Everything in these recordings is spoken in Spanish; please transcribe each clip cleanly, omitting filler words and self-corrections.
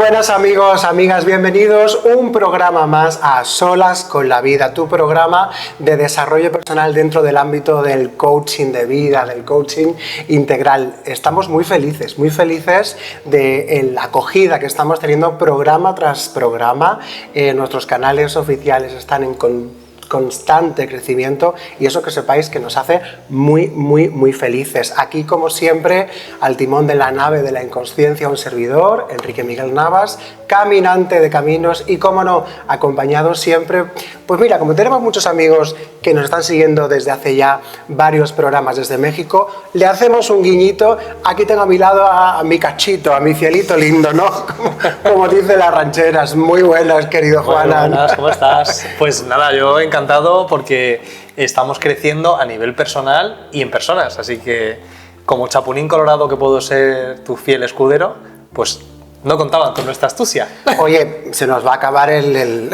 buenas amigos, amigas, bienvenidos un programa más a Solas con la Vida, tu programa de desarrollo personal dentro del ámbito del coaching de vida, del coaching integral. Estamos muy felices de la acogida que estamos teniendo programa tras programa. Nuestros canales oficiales están en constante crecimiento y eso que sepáis que nos hace muy felices. Aquí, como siempre, al timón de la nave de la inconsciencia, un servidor, Enrique Miguel Navas, caminante de caminos y, cómo no, acompañado siempre. Pues mira, como tenemos muchos amigos que nos están siguiendo desde hace ya varios programas desde México, le hacemos un guiñito. Aquí tengo a mi lado a mi cachito, a mi cielito lindo, ¿no? Como dice las rancheras. Muy buenas, querido Juanan. Muy buenas, ¿cómo estás? Pues nada, yo encantado porque estamos creciendo a nivel personal y en personas, así que como chapulín colorado que puedo ser tu fiel escudero, pues no contaban con nuestra astucia. Oye, se nos va a acabar el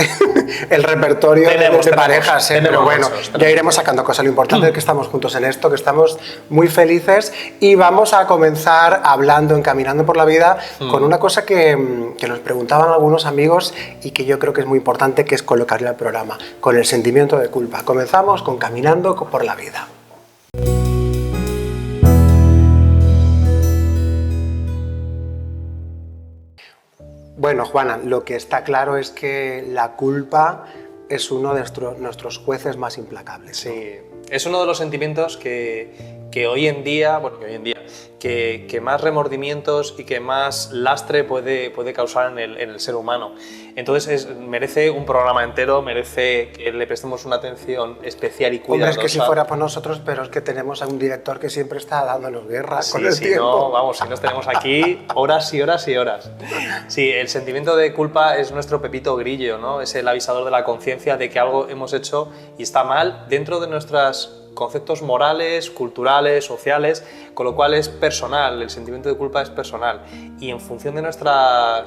repertorio de parejas, pero bueno, ya iremos sacando cosas. Lo importante es que estamos juntos en esto, que estamos muy felices y vamos a comenzar hablando, encaminando por la vida, con una cosa que nos preguntaban algunos amigos y que yo creo que es muy importante, que es colocarle al programa, con el sentimiento de culpa. Comenzamos con Caminando por la Vida. Bueno, Juana, lo que está claro es que la culpa es uno de nuestros jueces más implacables, ¿no? Sí, es uno de los sentimientos que hoy en día, que más remordimientos y que más lastre puede causar en el ser humano. Entonces merece un programa entero, merece que le prestemos una atención especial y cuidadosa. Hombre, es que si fuera por nosotros, pero es que tenemos a un director que siempre está dándonos guerra con el tiempo. No, vamos, si nos tenemos aquí horas y horas y horas. Sí, el sentimiento de culpa es nuestro pepito grillo, ¿no? Es el avisador de la conciencia de que algo hemos hecho y está mal dentro de nuestros conceptos morales, culturales, sociales, con lo cual es personal, el sentimiento de culpa es personal y en función de nuestra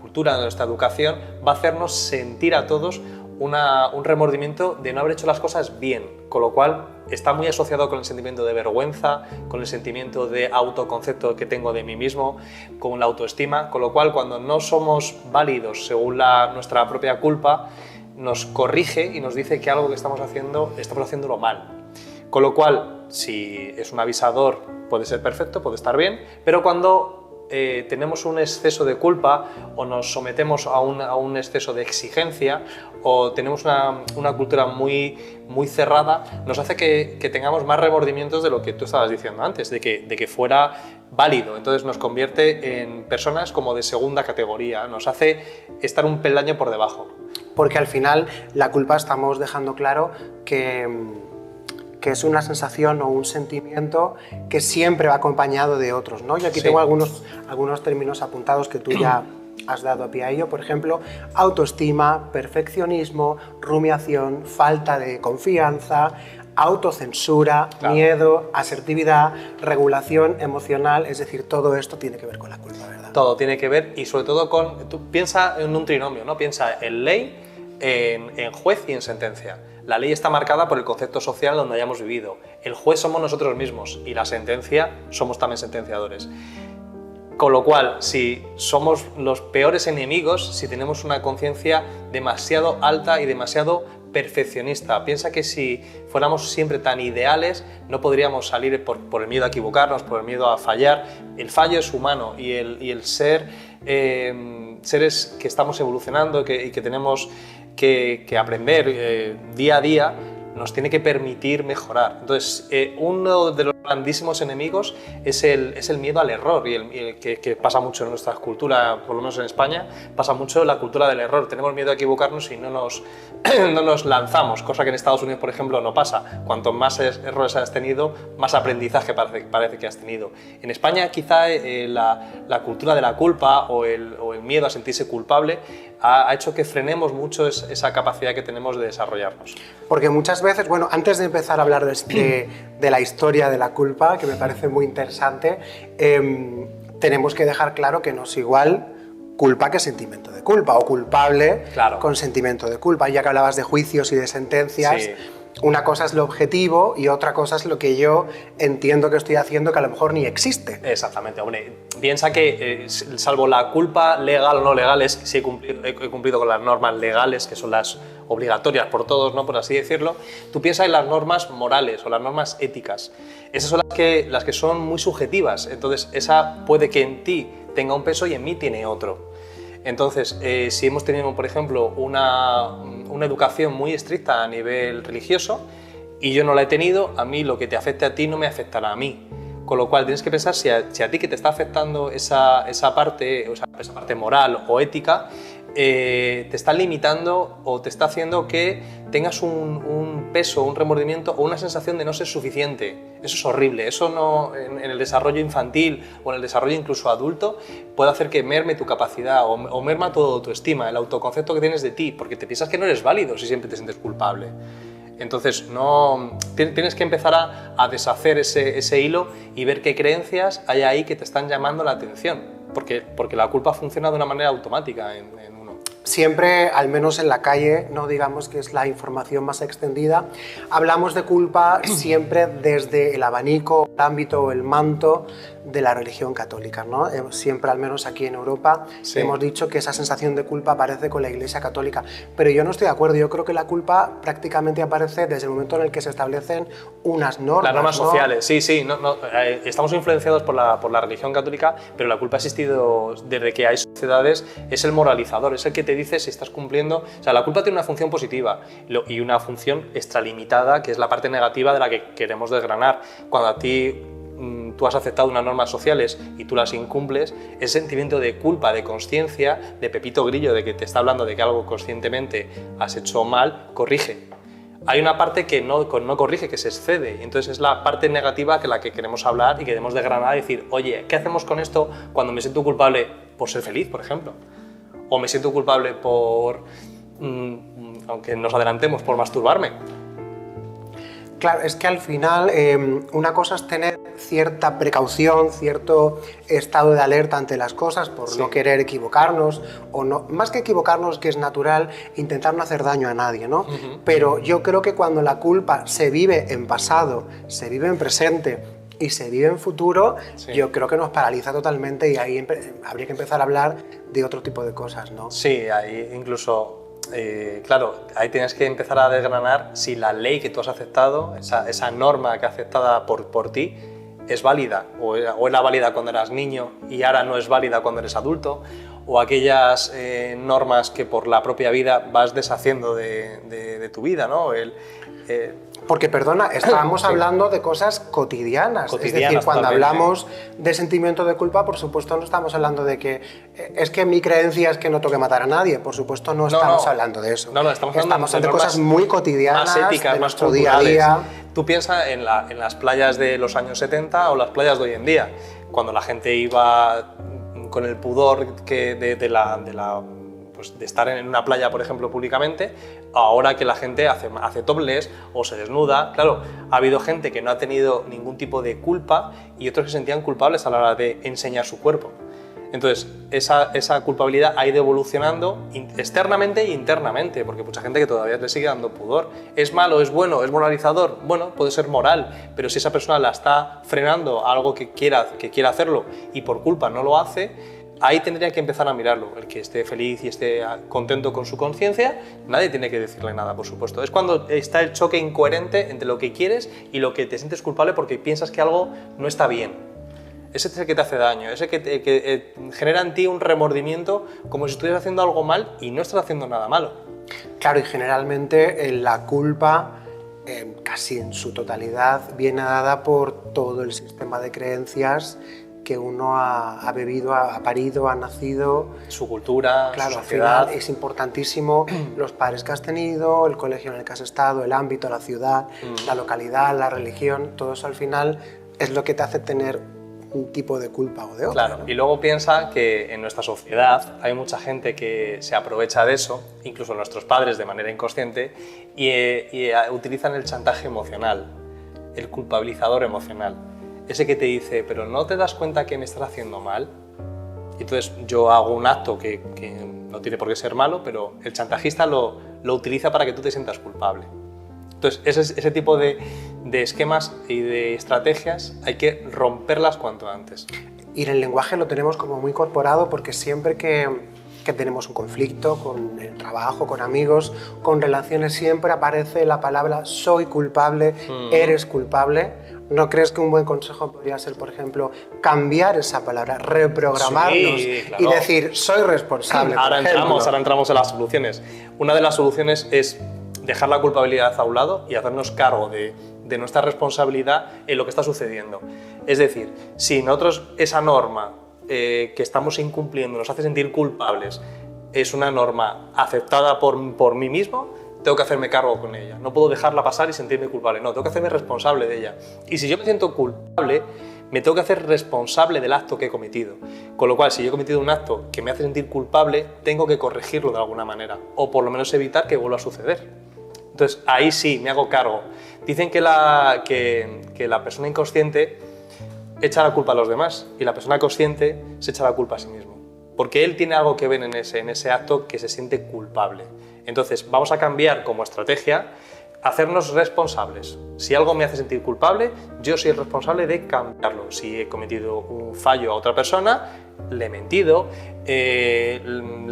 cultura, de nuestra educación, va a hacernos sentir a todos un remordimiento de no haber hecho las cosas bien, con lo cual está muy asociado con el sentimiento de vergüenza, con el sentimiento de autoconcepto que tengo de mí mismo, con la autoestima, con lo cual cuando no somos válidos según nuestra propia culpa, nos corrige y nos dice que algo que estamos haciéndolo mal. Con lo cual, si es un avisador, puede ser perfecto, puede estar bien, pero cuando tenemos un exceso de culpa o nos sometemos a un exceso de exigencia o tenemos una cultura muy cerrada, nos hace que tengamos más remordimientos de lo que tú estabas diciendo antes, de que fuera válido. Entonces nos convierte en personas como de segunda categoría, nos hace estar un peldaño por debajo. Porque al final la culpa, estamos dejando claro que es una sensación o un sentimiento que siempre va acompañado de otros, ¿no? Yo aquí tengo algunos términos apuntados que tú ya has dado a pie a ello. Por ejemplo, autoestima, perfeccionismo, rumiación, falta de confianza, autocensura, miedo, asertividad, regulación emocional. Es decir, todo esto tiene que ver con la culpa, ¿verdad? Todo tiene que ver y sobre todo tú piensa en un trinomio, ¿no? Piensa en ley, en juez y en sentencia. La ley está marcada por el concepto social donde hayamos vivido. El juez somos nosotros mismos y la sentencia somos también sentenciadores. Con lo cual, si somos los peores enemigos, si tenemos una conciencia demasiado alta y demasiado perfeccionista. Piensa que si fuéramos siempre tan ideales, no podríamos salir por el miedo a equivocarnos, por el miedo a fallar. El fallo es humano y el ser seres que estamos evolucionando y que tenemos que aprender día a día, nos tiene que permitir mejorar. Entonces, uno de los grandísimos enemigos es el miedo al error y el que pasa mucho en nuestra cultura, por lo menos en España, pasa mucho la cultura del error. Tenemos miedo a equivocarnos y no nos lanzamos, cosa que en Estados Unidos, por ejemplo, no pasa. Cuanto más errores has tenido, más aprendizaje parece que has tenido. En España, quizá la cultura de la culpa o el miedo a sentirse culpable ha hecho que frenemos mucho esa capacidad que tenemos de desarrollarnos. Porque muchas veces, bueno, antes de empezar a hablar de la historia de la culpa, que me parece muy interesante, tenemos que dejar claro que no es igual culpa que sentimiento de culpa, o culpable con sentimiento de culpa. Ya que hablabas de juicios y de sentencias, una cosa es lo objetivo y otra cosa es lo que yo entiendo que estoy haciendo que a lo mejor ni existe. Exactamente, hombre. Piensa que, salvo la culpa legal o no legal, es si he cumplido con las normas legales, que son las obligatorias por todos, ¿no? Por así decirlo, tú piensas en las normas morales o las normas éticas. Esas son las que son muy subjetivas, entonces esa puede que en ti tenga un peso y en mí tiene otro. Entonces, si hemos tenido, por ejemplo, una educación muy estricta a nivel religioso y yo no la he tenido, a mí lo que te afecte a ti no me afectará a mí. Con lo cual tienes que pensar si a ti que te está afectando esa parte moral o ética, te está limitando o te está haciendo que tengas un peso, un remordimiento o una sensación de no ser suficiente. Eso es horrible, eso no, en el desarrollo infantil o en el desarrollo incluso adulto puede hacer que merme tu capacidad o merma tu autoestima, el autoconcepto que tienes de ti, porque te piensas que no eres válido si siempre te sientes culpable. Entonces tienes que empezar a deshacer ese hilo y ver qué creencias hay ahí que te están llamando la atención, porque la culpa funciona de una manera automática en uno. Siempre, al menos en la calle, no digamos que es la información más extendida, hablamos de culpa siempre desde el abanico, el ámbito o el manto de la religión católica, ¿no? Siempre, al menos aquí en Europa, sí, hemos dicho que esa sensación de culpa aparece con la Iglesia católica, pero yo no estoy de acuerdo. Yo creo que la culpa prácticamente aparece desde el momento en el que se establecen unas normas. Las normas, ¿no?, sociales, sí, estamos influenciados por la religión católica, pero la culpa ha existido desde que hay sociedades, es el moralizador, es el que te dice si estás cumpliendo. O sea, la culpa tiene una función positiva y una función extralimitada, que es la parte negativa de la que queremos desgranar. Cuando a ti tú has aceptado unas normas sociales y tú las incumples, ese sentimiento de culpa, de conciencia, de Pepito Grillo, de que te está hablando de que algo conscientemente has hecho mal, corrige. Hay una parte que no corrige, que se excede, entonces es la parte negativa que la que queremos hablar y queremos desgranar y decir, oye, ¿qué hacemos con esto cuando me siento culpable por ser feliz, por ejemplo? O me siento culpable por, aunque nos adelantemos, por masturbarme. Claro, es que al final una cosa es tener cierta precaución, cierto estado de alerta ante las cosas por no querer equivocarnos, o no, más que equivocarnos, que es natural, intentar no hacer daño a nadie, ¿no? Pero yo creo que cuando la culpa se vive en pasado, se vive en presente y se vive en futuro, yo creo que nos paraliza totalmente y ahí habría que empezar a hablar de otro tipo de cosas, ¿no? Sí, ahí incluso... claro, ahí tienes que empezar a desgranar si la ley que tú has aceptado, esa norma que has aceptada por ti, es válida, o era válida cuando eras niño y ahora no es válida cuando eres adulto, o aquellas normas que por la propia vida vas deshaciendo de tu vida, ¿no? Porque, perdona, estábamos hablando de cosas cotidianas. Es decir, cuando hablamos de sentimiento de culpa, por supuesto no estamos hablando de que es que mi creencia es que no toque matar a nadie. Por supuesto no estamos hablando de eso. Estamos hablando de cosas muy cotidianas, más éticas, de más nuestro día a día. Tú piensas en las playas de los años 70 o las playas de hoy en día, cuando la gente iba con el pudor de estar en una playa, por ejemplo, públicamente, ahora que la gente hace topless o se desnuda. Claro, ha habido gente que no ha tenido ningún tipo de culpa y otros que se sentían culpables a la hora de enseñar su cuerpo. Entonces, esa culpabilidad ha ido evolucionando externamente e internamente, porque mucha gente que todavía le sigue dando pudor. ¿Es malo, es bueno, es moralizador? Bueno, puede ser moral, pero si esa persona la está frenando a algo que quiera hacerlo y por culpa no lo hace, ahí tendría que empezar a mirarlo. El que esté feliz y esté contento con su conciencia, nadie tiene que decirle nada, por supuesto. Es cuando está el choque incoherente entre lo que quieres y lo que te sientes culpable porque piensas que algo no está bien. Ese es el que te hace daño, ese que genera en ti un remordimiento como si estuvieras haciendo algo mal y no estás haciendo nada malo. Claro, y generalmente la culpa, casi en su totalidad, viene dada por todo el sistema de creencias que uno ha bebido, ha parido, ha nacido. Su cultura, claro, su sociedad. Al final es importantísimo los padres que has tenido, el colegio en el que has estado, el ámbito, la ciudad, la localidad, la religión, todo eso al final es lo que te hace tener un tipo de culpa o de otra. Claro, ¿no? Y luego piensa que en nuestra sociedad hay mucha gente que se aprovecha de eso, incluso nuestros padres de manera inconsciente, y utilizan el chantaje emocional, el culpabilizador emocional. Ese que te dice, pero ¿no te das cuenta que me estás haciendo mal? Y entonces yo hago un acto que no tiene por qué ser malo, pero el chantajista lo utiliza para que tú te sientas culpable. Entonces, ese tipo de esquemas y de estrategias hay que romperlas cuanto antes. Y en el lenguaje lo tenemos como muy incorporado porque siempre que tenemos un conflicto con el trabajo, con amigos, con relaciones, siempre aparece la palabra soy culpable, eres culpable. ¿No crees que un buen consejo podría ser, por ejemplo, cambiar esa palabra, reprogramarnos y decir soy responsable? Ahora entramos en las soluciones. Una de las soluciones es dejar la culpabilidad a un lado y hacernos cargo de nuestra responsabilidad en lo que está sucediendo. Es decir, si nosotros esa norma que estamos incumpliendo nos hace sentir culpables, es una norma aceptada por mí mismo, tengo que hacerme cargo con ella. No puedo dejarla pasar y sentirme culpable, no, tengo que hacerme responsable de ella. Y si yo me siento culpable, me tengo que hacer responsable del acto que he cometido. Con lo cual, si yo he cometido un acto que me hace sentir culpable, tengo que corregirlo de alguna manera, o por lo menos evitar que vuelva a suceder. Entonces, ahí sí, me hago cargo. Dicen que la persona inconsciente echa la culpa a los demás y la persona consciente se echa la culpa a sí mismo, porque él tiene algo que ver en ese acto que se siente culpable. Entonces, vamos a cambiar como estrategia, hacernos responsables. Si algo me hace sentir culpable, yo soy el responsable de cambiarlo. Si he cometido un fallo a otra persona, le he mentido, le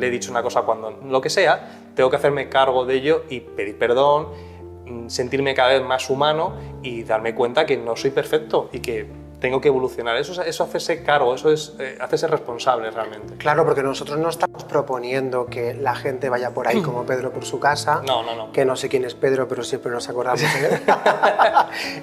he dicho una cosa cuando lo que sea, tengo que hacerme cargo de ello y pedir perdón, sentirme cada vez más humano y darme cuenta que no soy perfecto y que tengo que evolucionar. Eso hacerse cargo, eso es hacerse responsable realmente. Claro, porque nosotros no estamos proponiendo que la gente vaya por ahí como Pedro por su casa. No. Que no sé quién es Pedro, pero siempre nos acordamos de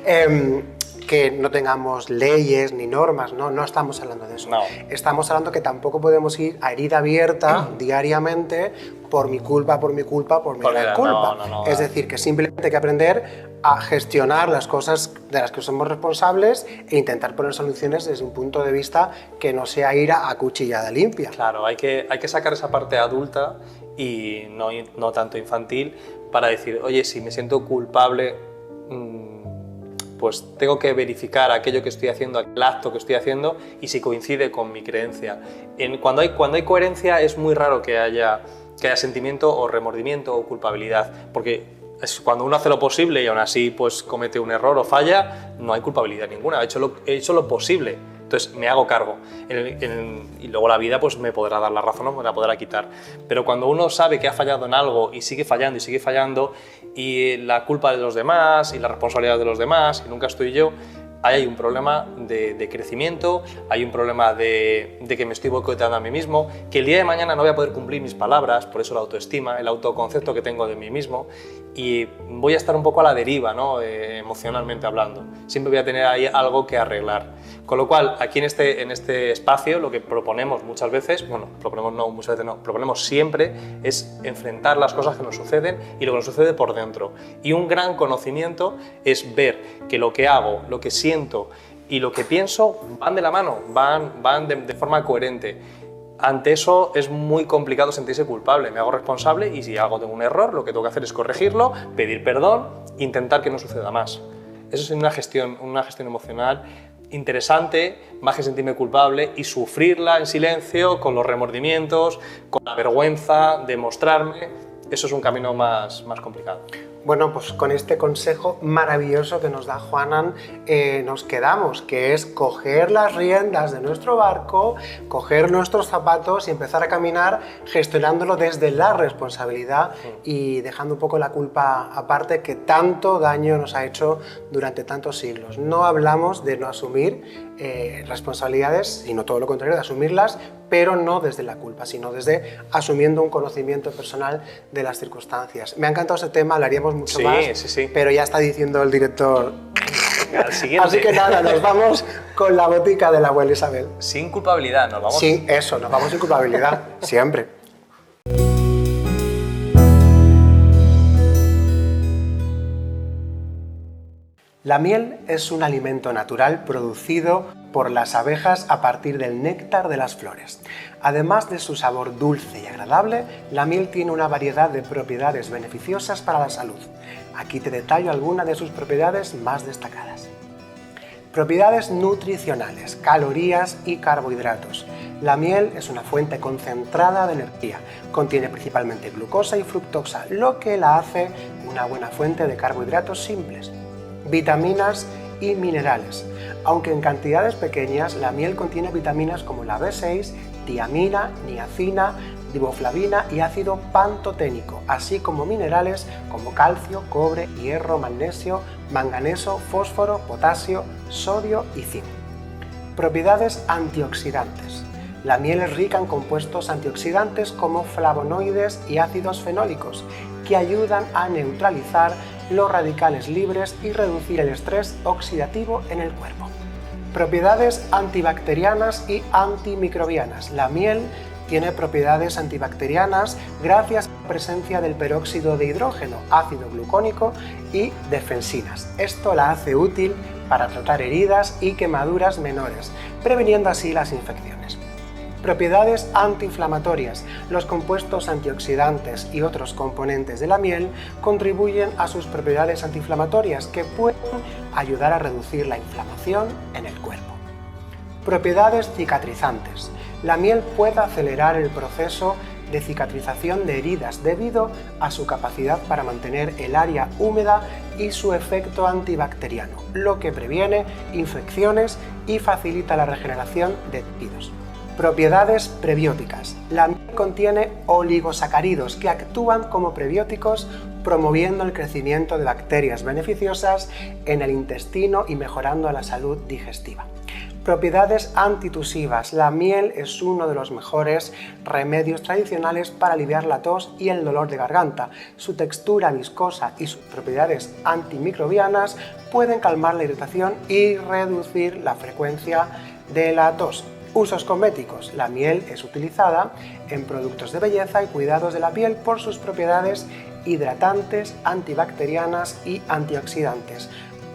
él. Que no tengamos leyes ni normas, no estamos hablando de eso. No. Estamos hablando que tampoco podemos ir a herida abierta diariamente por mi culpa, por mi culpa. No. Es decir, que simplemente hay que aprender a gestionar las cosas de las que somos responsables e intentar poner soluciones desde un punto de vista que no sea ir a cuchillada limpia. Claro, hay que sacar esa parte adulta y no tanto infantil para decir, oye, si me siento culpable, pues tengo que verificar aquello que estoy haciendo, aquel acto que estoy haciendo y si coincide con mi creencia. Cuando hay coherencia es muy raro que haya sentimiento o remordimiento o culpabilidad, porque cuando uno hace lo posible y aún así pues comete un error o falla, no hay culpabilidad ninguna, he hecho lo posible, entonces me hago cargo y luego la vida pues me podrá dar la razón o me la podrá quitar. Pero cuando uno sabe que ha fallado en algo y sigue fallando y la culpa de los demás y la responsabilidad de los demás y nunca estoy yo, ahí hay un problema de crecimiento, hay un problema de que me estoy boicoteando a mí mismo, que el día de mañana no voy a poder cumplir mis palabras, por eso la autoestima, el autoconcepto que tengo de mí mismo, y voy a estar un poco a la deriva, ¿no? Emocionalmente hablando. Siempre voy a tener ahí algo que arreglar. Con lo cual, aquí en este espacio lo que proponemos muchas veces, proponemos siempre es enfrentar las cosas que nos suceden y lo que nos sucede por dentro. Y un gran conocimiento es ver que lo que hago, lo que siento y lo que pienso van de la mano, van de forma coherente. Ante eso es muy complicado sentirse culpable, me hago responsable y si tengo un error, lo que tengo que hacer es corregirlo, pedir perdón, intentar que no suceda más. Eso es una gestión emocional interesante, más que sentirme culpable y sufrirla en silencio, con los remordimientos, con la vergüenza de mostrarme. Eso es un camino más complicado. Bueno, pues con este consejo maravilloso que nos da Juanan nos quedamos, que es coger las riendas de nuestro barco, coger nuestros zapatos y empezar a caminar gestionándolo desde la responsabilidad y dejando un poco la culpa aparte que tanto daño nos ha hecho durante tantos siglos. No hablamos de no asumir responsabilidades, sino todo lo contrario, de asumirlas, pero no desde la culpa, sino desde asumiendo un conocimiento personal de las circunstancias. Me ha encantado ese tema, hablaríamos mucho más, pero ya está diciendo el director. Así que nada, nos vamos con la botica de la abuela Isabel. Sin culpabilidad, nos vamos. Sí, eso, nos vamos sin culpabilidad, siempre. La miel es un alimento natural producido por las abejas a partir del néctar de las flores. Además de su sabor dulce y agradable, la miel tiene una variedad de propiedades beneficiosas para la salud. Aquí te detallo algunas de sus propiedades más destacadas. Propiedades nutricionales, calorías y carbohidratos. La miel es una fuente concentrada de energía. Contiene principalmente glucosa y fructosa, lo que la hace una buena fuente de carbohidratos simples. Vitaminas y minerales. Aunque en cantidades pequeñas, la miel contiene vitaminas como la B6, tiamina, niacina, riboflavina y ácido pantoténico, así como minerales como calcio, cobre, hierro, magnesio, manganeso, fósforo, potasio, sodio y zinc. Propiedades antioxidantes. La miel es rica en compuestos antioxidantes como flavonoides y ácidos fenólicos, que ayudan a neutralizar los radicales libres y reducir el estrés oxidativo en el cuerpo. Propiedades antibacterianas y antimicrobianas. La miel tiene propiedades antibacterianas gracias a la presencia del peróxido de hidrógeno, ácido glucónico y defensinas. Esto la hace útil para tratar heridas y quemaduras menores, previniendo así las infecciones. Propiedades antiinflamatorias. Los compuestos antioxidantes y otros componentes de la miel contribuyen a sus propiedades antiinflamatorias que pueden ayudar a reducir la inflamación en el cuerpo. Propiedades cicatrizantes. La miel puede acelerar el proceso de cicatrización de heridas debido a su capacidad para mantener el área húmeda y su efecto antibacteriano, lo que previene infecciones y facilita la regeneración de tejidos. Propiedades prebióticas. La miel contiene oligosacáridos que actúan como prebióticos, promoviendo el crecimiento de bacterias beneficiosas en el intestino y mejorando la salud digestiva. Propiedades antitusivas. La miel es uno de los mejores remedios tradicionales para aliviar la tos y el dolor de garganta. Su textura viscosa y sus propiedades antimicrobianas pueden calmar la irritación y reducir la frecuencia de la tos. Usos cosméticos. La miel es utilizada en productos de belleza y cuidados de la piel por sus propiedades hidratantes, antibacterianas y antioxidantes.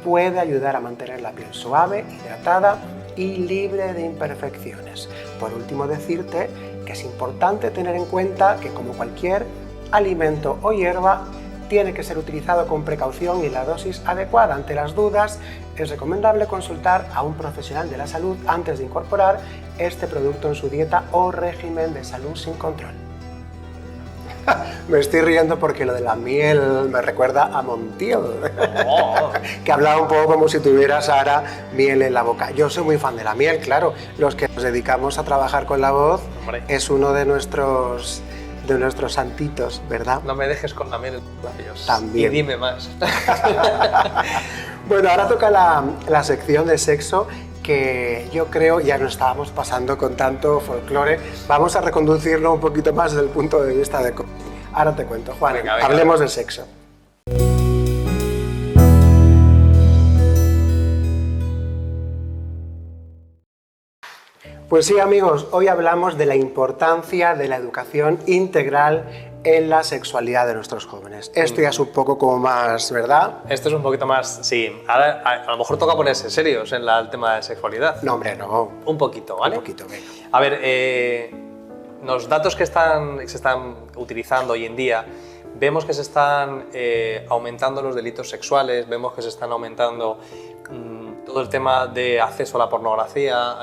Puede ayudar a mantener la piel suave, hidratada y libre de imperfecciones. Por último, decirte que es importante tener en cuenta que, como cualquier alimento o hierba, tiene que ser utilizado con precaución y la dosis adecuada. Ante las dudas, es recomendable consultar a un profesional de la salud antes de incorporar este producto en su dieta o régimen de salud sin control. Me estoy riendo porque lo de la miel me recuerda a Montiel, que hablaba un poco como si tuvieras ahora miel en la boca. Yo soy muy fan de la miel, claro. Los que nos dedicamos a trabajar con la voz, es uno de nuestros santitos, ¿verdad? No me dejes con la miel en los labios. También. Y dime más. Bueno, ahora toca la sección de sexo, que yo creo ya no estábamos pasando con tanto folclore. Vamos a reconducirlo un poquito más desde el punto de vista de... Ahora te cuento, Juan, venga, hablemos del sexo. Pues sí, amigos, hoy hablamos de la importancia de la educación integral en la sexualidad de nuestros jóvenes. Esto ya es un poco como más, ¿verdad? Esto es un poquito más, sí. Ahora, a lo mejor toca ponerse serios en el tema de sexualidad. No, hombre, no. Un poquito, ¿vale? Un poquito, venga. A ver, los datos que se están utilizando hoy en día, vemos que se están aumentando los delitos sexuales, vemos que se están aumentando todo el tema de acceso a la pornografía,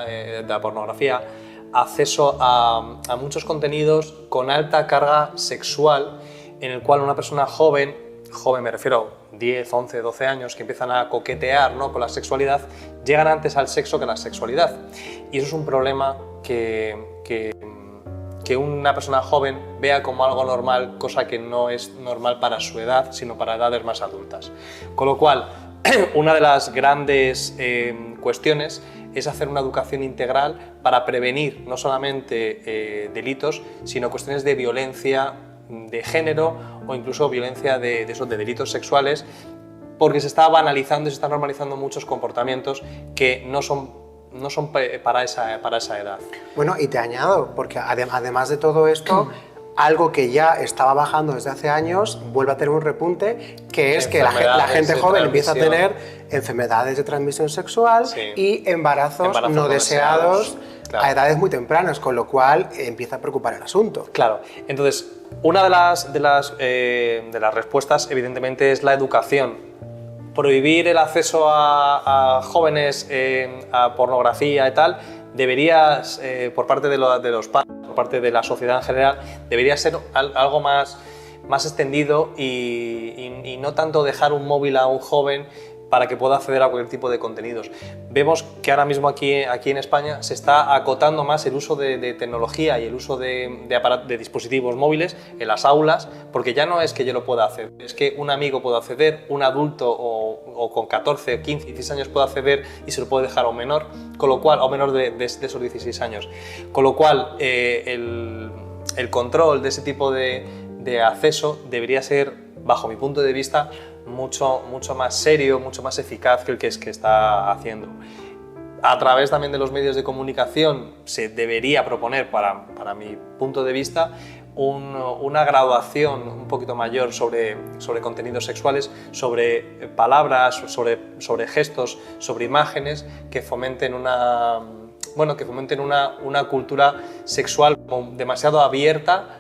acceso a muchos contenidos con alta carga sexual, en el cual una persona joven me refiero 10, 11, 12 años, que empiezan a coquetear, ¿no?, con la sexualidad, llegan antes al sexo que a la sexualidad. Y eso es un problema que una persona joven vea como algo normal, cosa que no es normal para su edad, sino para edades más adultas. Con lo cual, una de las grandes cuestiones es hacer una educación integral para prevenir no solamente delitos, sino cuestiones de violencia de género o incluso violencia de delitos sexuales, porque se está banalizando y se están normalizando muchos comportamientos que no son para esa edad. Bueno, y te añado, porque además de todo esto, algo que ya estaba bajando desde hace años vuelve a tener un repunte, que es que la gente joven empieza a tener enfermedades de transmisión sexual, sí, y embarazos no deseados, claro, a edades muy tempranas, con lo cual empieza a preocupar el asunto. Claro, entonces una de las respuestas evidentemente es la educación. prohibir el acceso a jóvenes a pornografía y tal, deberías, por parte de los padres, por parte de la sociedad en general, debería ser algo más extendido y no tanto dejar un móvil a un joven para que pueda acceder a cualquier tipo de contenidos. Vemos que ahora mismo aquí en España se está acotando más el uso de tecnología y el uso de dispositivos móviles en las aulas, porque ya no es que yo lo pueda hacer, es que un amigo puede acceder, un adulto o con 14, 15, 16 años puede acceder y se lo puede dejar a un menor, con lo cual, a un menor de esos 16 años. Con lo cual, el control de ese tipo de acceso debería ser, bajo mi punto de vista, mucho más serio, mucho más eficaz que el que está haciendo. A través también de los medios de comunicación se debería proponer, para mi punto de vista, una graduación un poquito mayor sobre contenidos sexuales, sobre palabras, sobre gestos, sobre imágenes que fomenten una cultura sexual como demasiado abierta,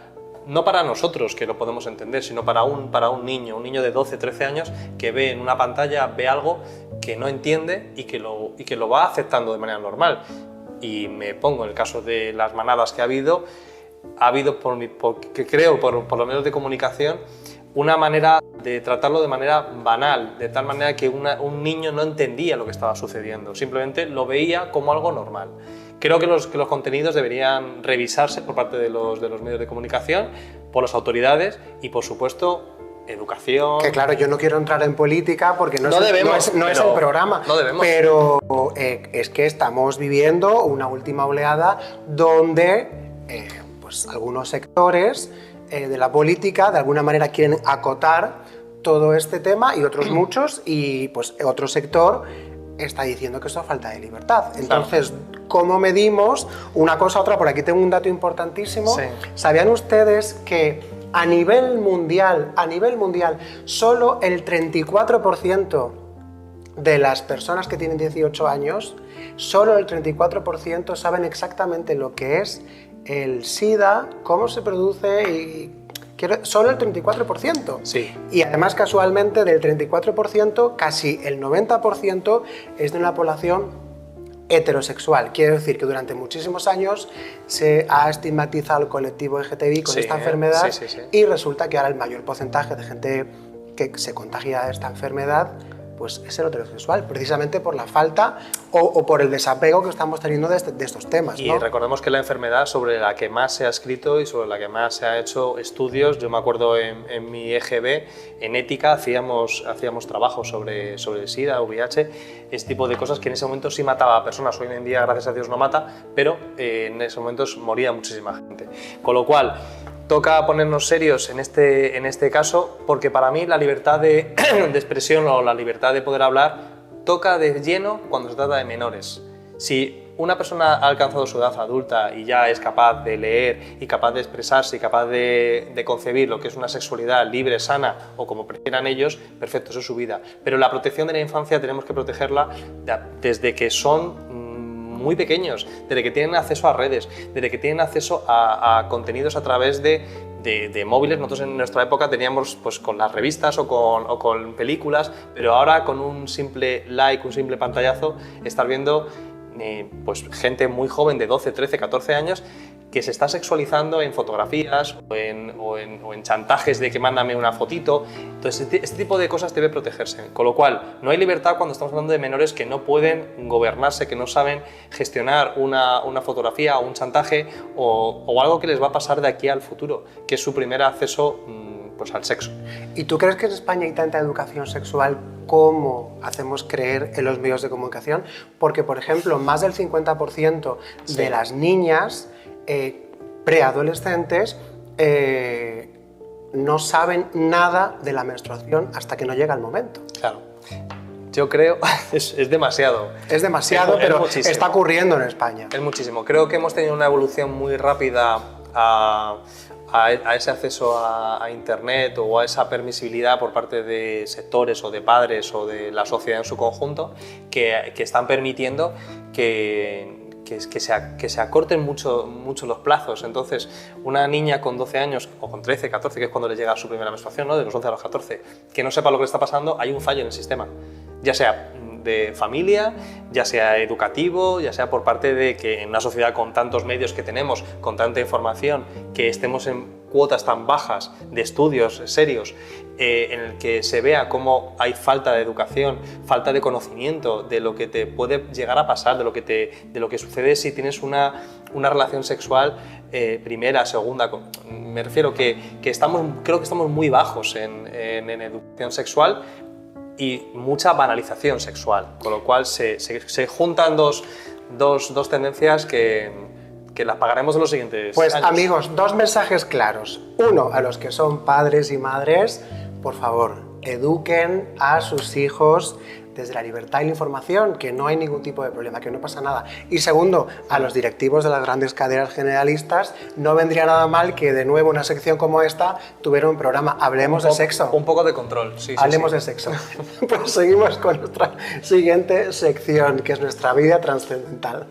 no para nosotros, que lo podemos entender, sino para un niño de 12, 13 años que ve en una pantalla, ve algo que no entiende y que lo va aceptando de manera normal. Y me pongo en el caso de las manadas que ha habido creo, por los medios de comunicación, una manera de tratarlo de manera banal, de tal manera que un niño no entendía lo que estaba sucediendo, simplemente lo veía como algo normal. Creo que los contenidos deberían revisarse por parte de los medios de comunicación, por las autoridades y, por supuesto, educación. Que claro, yo no quiero entrar en política porque no es el programa, no debemos. Pero es que estamos viviendo una última oleada donde pues algunos sectores de la política de alguna manera quieren acotar todo este tema y otros muchos, y pues otro sector está diciendo que eso es falta de libertad. Entonces, claro, ¿cómo medimos una cosa a otra? Por aquí tengo un dato importantísimo. Sí. ¿Sabían ustedes que a nivel mundial, solo el 34% de las personas que tienen 18 años, solo el 34% saben exactamente lo que es el SIDA, cómo se produce y... Solo el 34%. Sí. Y además, casualmente, del 34%, casi el 90% es de una población heterosexual. Quiere decir que durante muchísimos años se ha estigmatizado al colectivo LGTBI con esta enfermedad, y resulta que ahora el mayor porcentaje de gente que se contagia de esta enfermedad pues es el heterosexual, precisamente por la falta o por el desapego que estamos teniendo de estos temas, ¿no? Y recordemos que la enfermedad sobre la que más se ha escrito y sobre la que más se ha hecho estudios, yo me acuerdo en mi EGB, en ética, hacíamos trabajos sobre el SIDA, VIH, ese tipo de cosas que en ese momento sí mataba a personas. Hoy en día, gracias a Dios, no mata, pero en esos momentos moría muchísima gente. Con lo cual, toca ponernos serios en este caso, porque para mí la libertad de expresión o la libertad de poder hablar toca de lleno cuando se trata de menores. Si una persona ha alcanzado su edad adulta y ya es capaz de leer y capaz de expresarse y capaz de concebir lo que es una sexualidad libre, sana o como prefieran ellos, perfecto, eso es su vida. Pero la protección de la infancia tenemos que protegerla desde que son muy pequeños, desde que tienen acceso a redes, desde que tienen acceso a contenidos a través de móviles. Nosotros en nuestra época teníamos pues con las revistas o con películas, pero ahora con un simple like, un simple pantallazo, estar viendo pues gente muy joven de 12, 13, 14 años que se está sexualizando en fotografías o en chantajes de que mándame una fotito. Entonces, este tipo de cosas debe protegerse. Con lo cual, no hay libertad cuando estamos hablando de menores que no pueden gobernarse, que no saben gestionar una fotografía o un chantaje o algo que les va a pasar de aquí al futuro, que es su primer acceso pues, al sexo. ¿Y tú crees que en España hay tanta educación sexual como hacemos creer en los medios de comunicación? Porque, por ejemplo, más del 50% de las niñas preadolescentes no saben nada de la menstruación hasta que no llega el momento. Claro. Yo creo, es demasiado. Es demasiado, pero está ocurriendo en España. Es muchísimo. Creo que hemos tenido una evolución muy rápida a ese acceso a Internet o a esa permisibilidad por parte de sectores o de padres o de la sociedad en su conjunto que están permitiendo que que se acorten mucho los plazos. Entonces, una niña con 12 años o con 13, 14, que es cuando le llega su primera menstruación, ¿no? De los 11 a los 14, que no sepa lo que le está pasando, hay un fallo en el sistema, ya sea de familia, ya sea educativo, ya sea por parte de que en una sociedad con tantos medios que tenemos, con tanta información, que estemos en cuotas tan bajas de estudios serios, en el que se vea cómo hay falta de educación, falta de conocimiento de lo que te puede llegar a pasar, de lo que sucede si tienes una relación sexual primera, segunda. Me refiero que creo que estamos muy bajos en educación sexual y mucha banalización sexual, con lo cual se juntan dos tendencias que las pagaremos en los siguientes Pues años. amigos, 2 mensajes claros. Uno, a los que son padres y madres, por favor, eduquen a sus hijos desde la libertad y la información, que no hay ningún tipo de problema, que no pasa nada. Y segundo, a los directivos de las grandes cadenas generalistas, no vendría nada mal que de nuevo una sección como esta tuviera un programa Hablemos de Sexo. Un poco de control, sí. Hablemos de sexo. Pues seguimos con nuestra siguiente sección, que es nuestra vida trascendental.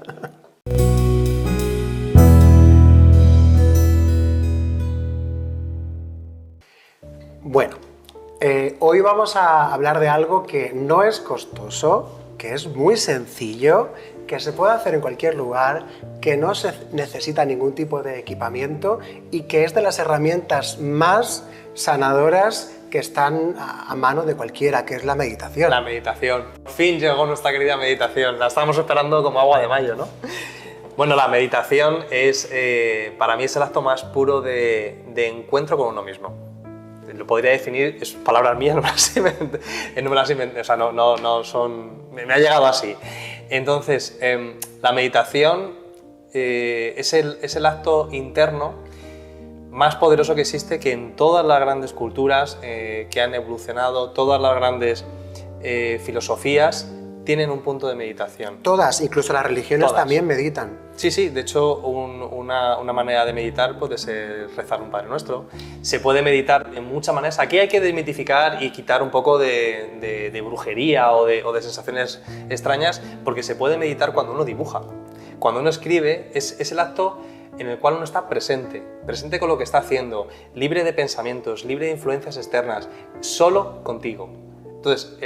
Bueno, hoy vamos a hablar de algo que no es costoso, que es muy sencillo, que se puede hacer en cualquier lugar, que no se necesita ningún tipo de equipamiento y que es de las herramientas más sanadoras que están a mano de cualquiera, que es la meditación. La meditación. Por fin llegó nuestra querida meditación. La estábamos esperando como agua de mayo, ¿no? Bueno, la meditación para mí es el acto más puro de encuentro con uno mismo. Lo podría definir, es palabras mías, no me las inventé, o sea, no son... Me ha llegado así. Entonces, la meditación es el acto interno más poderoso que existe, que en todas las grandes culturas que han evolucionado, todas las grandes filosofías, tienen un punto de meditación. Todas, incluso las religiones también meditan. Sí, de hecho una manera de meditar puede ser rezar un Padre Nuestro. Se puede meditar en muchas maneras. Aquí hay que desmitificar y quitar un poco de brujería o de sensaciones extrañas, porque se puede meditar cuando uno dibuja. Cuando uno escribe es el acto en el cual uno está presente con lo que está haciendo, libre de pensamientos, libre de influencias externas, solo contigo. Entonces,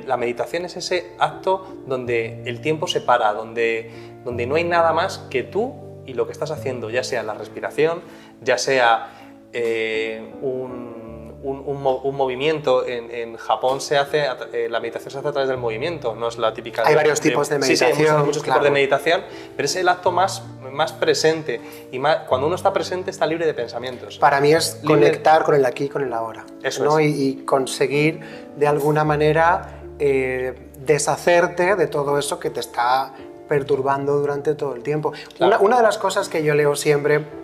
la meditación es ese acto donde el tiempo se para, donde no hay nada más que tú y lo que estás haciendo, ya sea la respiración, ya sea un movimiento. En Japón la meditación se hace a través del movimiento, no es la típica... Hay varios tipos de meditación. Sí, hay muchos tipos de meditación, pero es el acto más presente y cuando uno está presente está libre de pensamientos. Para mí es conectar con el aquí y con el ahora. Eso ¿no? es. Y conseguir de alguna manera deshacerte de todo eso que te está perturbando durante todo el tiempo. Claro. Una de las cosas que yo leo siempre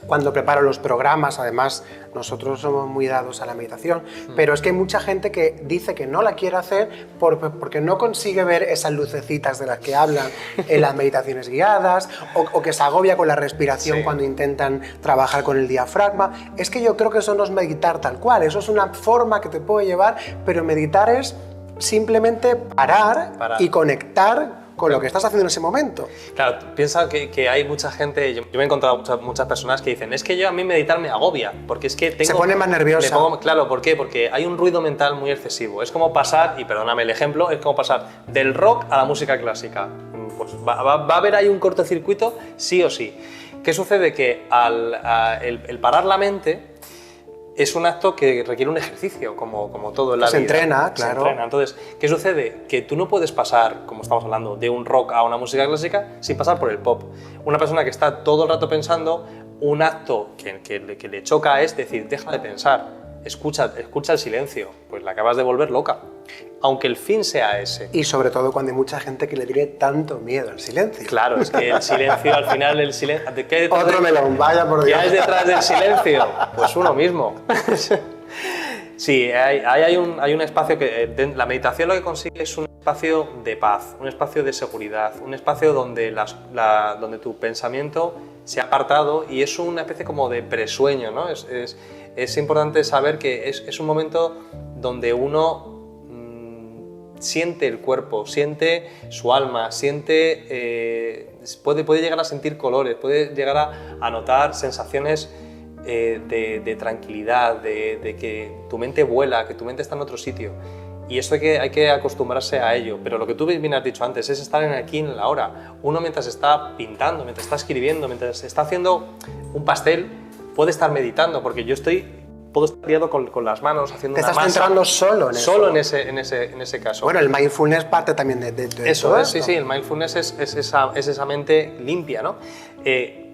cuando preparo los programas, además nosotros somos muy dados a la meditación, pero es que hay mucha gente que dice que no la quiere hacer porque no consigue ver esas lucecitas de las que hablan en las meditaciones guiadas, o que se agobia con la respiración cuando intentan trabajar con el diafragma. Es que yo creo que eso no es meditar tal cual, eso es una forma que te puede llevar, pero meditar es simplemente parar. Y conectar con lo que estás haciendo en ese momento. Claro, piensa que hay mucha gente, yo me he encontrado muchas personas que dicen, es que a mí meditar me agobia, porque es que se pone más nerviosa. Claro, ¿por qué? Porque hay un ruido mental muy excesivo. Es como pasar, y perdóname el ejemplo, es como pasar del rock a la música clásica. Pues va a haber ahí un cortocircuito, sí o sí. ¿Qué sucede? Que el parar la mente es un acto que requiere un ejercicio, como todo en la vida. Se entrena, claro. Se entrena. Entonces, ¿qué sucede? Que tú no puedes pasar, como estamos hablando, de un rock a una música clásica sin pasar por el pop. Una persona que está todo el rato pensando, un acto que le choca es decir, deja de pensar, escucha el silencio, pues la acabas de volver loca, aunque el fin sea ese. Y sobre todo cuando hay mucha gente que le tiene tanto miedo al silencio. Claro, es que el silencio, al final, Otro melón, vaya por Dios. ¿Qué hay detrás del silencio? Pues uno mismo. Sí, hay un espacio que... La meditación lo que consigue es un espacio de paz, un espacio de seguridad, un espacio donde tu pensamiento se ha apartado y es una especie como de presueño, ¿no? Es importante saber que es un momento donde uno siente el cuerpo, siente su alma, puede llegar a sentir colores, puede llegar a notar sensaciones de tranquilidad, de que tu mente vuela, que tu mente está en otro sitio. Y eso hay que acostumbrarse a ello. Pero lo que tú bien has dicho antes es estar aquí, en la hora. Uno mientras está pintando, mientras está escribiendo, mientras está haciendo un pastel, puede estar meditando, porque puedo estar liado con las manos haciendo una masa. Te estás centrando solo en eso. Solo en ese caso. Bueno, el mindfulness parte también de eso. todo Sí, el mindfulness es esa mente limpia, ¿no?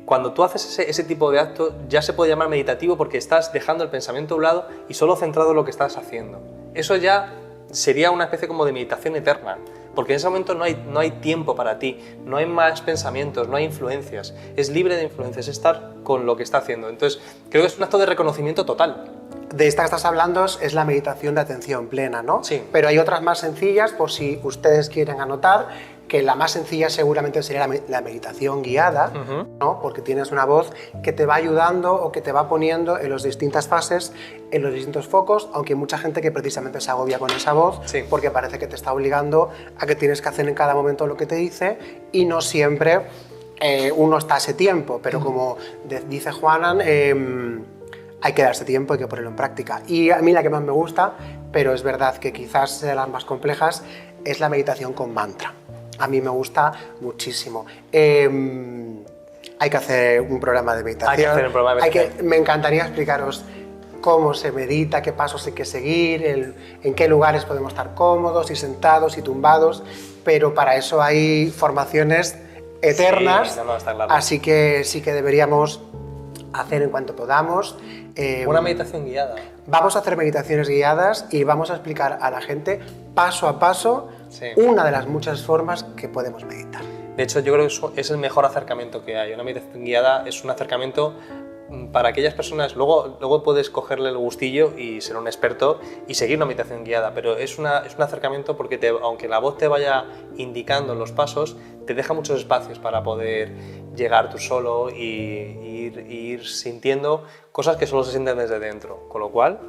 Cuando tú haces ese tipo de acto, ya se puede llamar meditativo porque estás dejando el pensamiento a un lado y solo centrado en lo que estás haciendo. Eso ya sería una especie como de meditación eterna, porque en ese momento no hay tiempo para ti, no hay más pensamientos, no hay influencias, es libre de influencias, es estar con lo que está haciendo. Entonces, creo que es un acto de reconocimiento total. De esta que estás hablando es la meditación de atención plena, ¿no? Sí. Pero hay otras más sencillas, por si ustedes quieren anotar, que la más sencilla seguramente sería la meditación guiada, ¿no? Porque tienes una voz que te va ayudando o que te va poniendo en las distintas fases, en los distintos focos, aunque hay mucha gente que precisamente se agobia con esa voz, sí, porque parece que te está obligando a que tienes que hacer en cada momento lo que te dice y no siempre uno está a ese tiempo, pero como dice Juanan, hay que darse tiempo, hay que ponerlo en práctica. Y a mí la que más me gusta, pero es verdad que quizás sea las más complejas, es la meditación con mantra. A mí me gusta muchísimo. Hay que hacer un programa de meditación. Hay que hacer un programa de meditación. Me encantaría explicaros cómo se medita, qué pasos hay que seguir, en qué lugares podemos estar cómodos, y sentados y tumbados, pero para eso hay formaciones eternas, sí, no, está claro. Así que sí que deberíamos hacer en cuanto podamos. Una meditación guiada. Vamos a hacer meditaciones guiadas y vamos a explicar a la gente paso a paso, sí, una de las muchas formas que podemos meditar. De hecho, yo creo que es el mejor acercamiento que hay. Una meditación guiada es un acercamiento para aquellas personas. Luego puedes cogerle el gustillo y ser un experto y seguir una meditación guiada, pero es un acercamiento porque aunque la voz te vaya indicando los pasos, te deja muchos espacios para poder llegar tú solo y ir sintiendo cosas que solo se sienten desde dentro. Con lo cual,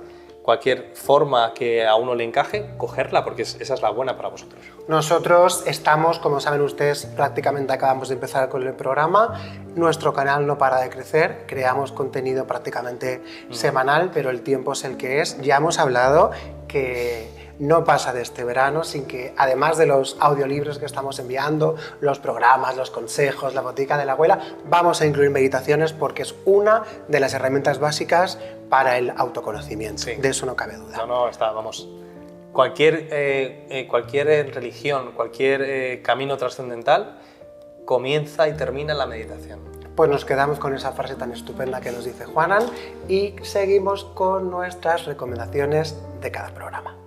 cualquier forma que a uno le encaje, cogerla, porque esa es la buena para vosotros. Nosotros estamos, como saben ustedes, prácticamente acabamos de empezar con el programa. Nuestro canal no para de crecer, creamos contenido prácticamente semanal, pero el tiempo es el que es. Ya hemos hablado que no pasa de este verano sin que, además de los audiolibros que estamos enviando, los programas, los consejos, la botica de la abuela, vamos a incluir meditaciones porque es una de las herramientas básicas para el autoconocimiento. Sí. De eso no cabe duda. No, vamos. Cualquier religión, cualquier camino trascendental comienza y termina en la meditación. Pues nos quedamos con esa frase tan estupenda que nos dice Juanan y seguimos con nuestras recomendaciones de cada programa.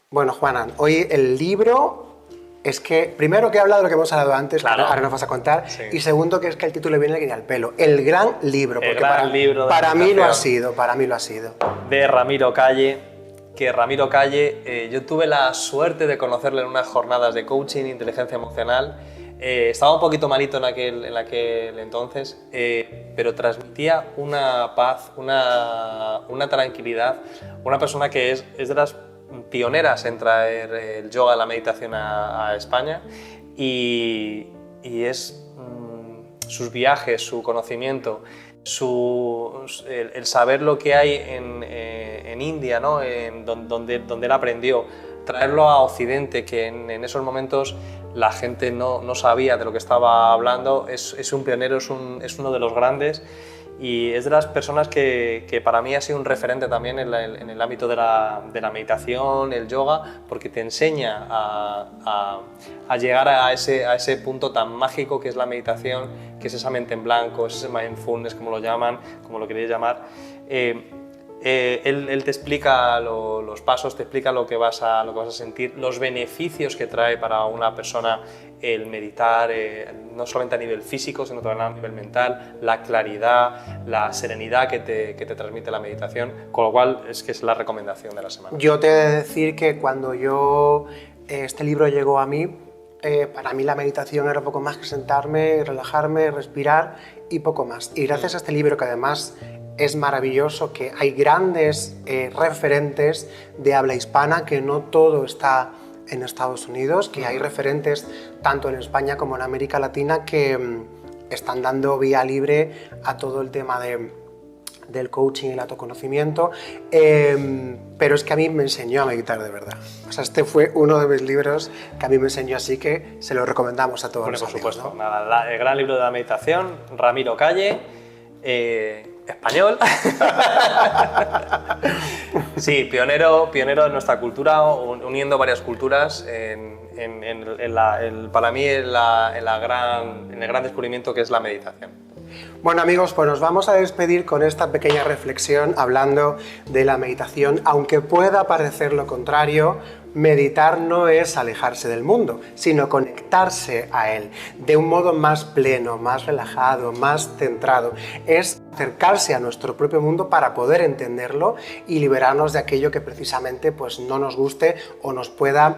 Bueno, Juanan, hoy el libro es que, primero que he hablado de lo que hemos hablado antes, claro, ahora nos vas a contar, sí, y segundo que es que el título viene aquí al pelo, el gran libro, porque para mí lo ha sido, De Ramiro Calle, que Ramiro Calle, yo tuve la suerte de conocerle en unas jornadas de coaching, inteligencia emocional. Estaba un poquito malito en aquel entonces, pero transmitía una paz, una tranquilidad, una persona que es de las pioneras en traer el yoga, la meditación a España, y es sus viajes, su conocimiento, el saber lo que hay en India, ¿no? donde él aprendió, traerlo a Occidente, que en esos momentos la gente no sabía de lo que estaba hablando. Es un pionero, es uno de los grandes, y es de las personas que para mí ha sido un referente también en el ámbito de la meditación, el yoga, porque te enseña a llegar a ese punto tan mágico que es la meditación, que es esa mente en blanco, es ese mindfulness, como lo llaman, como lo queréis llamar. Él te explica los pasos, te explica lo que vas a sentir, los beneficios que trae para una persona el meditar, no solamente a nivel físico, sino también a nivel mental, la claridad, la serenidad que te transmite la meditación, con lo cual es la recomendación de la semana. Yo te he de decir que cuando este libro llegó a mí, para mí la meditación era poco más que sentarme, relajarme, respirar y poco más. Y gracias a este libro, que además es maravilloso que hay grandes referentes de habla hispana, que no todo está en Estados Unidos, que hay referentes tanto en España como en América Latina que están dando vía libre a todo el tema del coaching y el autoconocimiento, pero es que a mí me enseñó a meditar de verdad. O sea, este fue uno de mis libros que a mí me enseñó, así que se lo recomendamos a todos los por amigos, supuesto. ¿no? Nada, el gran libro de la meditación, Ramiro Calle, español. Sí, pionero en nuestra cultura, uniendo varias culturas para mí en el gran descubrimiento que es la meditación. Bueno amigos, pues nos vamos a despedir con esta pequeña reflexión hablando de la meditación. Aunque pueda parecer lo contrario, meditar no es alejarse del mundo, sino conectarse a él de un modo más pleno, más relajado, más centrado. Es acercarse a nuestro propio mundo para poder entenderlo y liberarnos de aquello que precisamente pues, no nos guste o nos pueda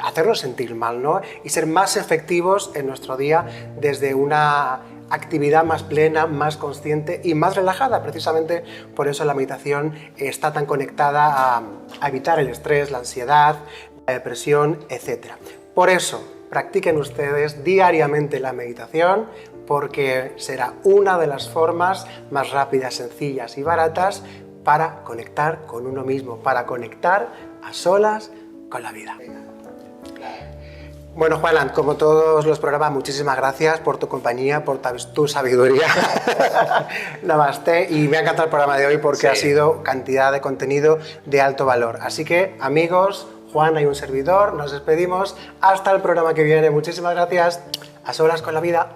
hacernos sentir mal, ¿no? Y ser más efectivos en nuestro día desde una actividad más plena, más consciente y más relajada. Precisamente por eso la meditación está tan conectada a evitar el estrés, la ansiedad, la depresión, etc. Por eso, practiquen ustedes diariamente la meditación, porque será una de las formas más rápidas, sencillas y baratas para conectar con uno mismo, para conectar a solas con la vida. Bueno, Juan, como todos los programas, muchísimas gracias por tu compañía, por tu sabiduría. Namaste. Y me ha encantado el programa de hoy porque ha sido cantidad de contenido de alto valor. Así que, amigos, Juan y un servidor, nos despedimos. Hasta el programa que viene. Muchísimas gracias. A solas con la vida.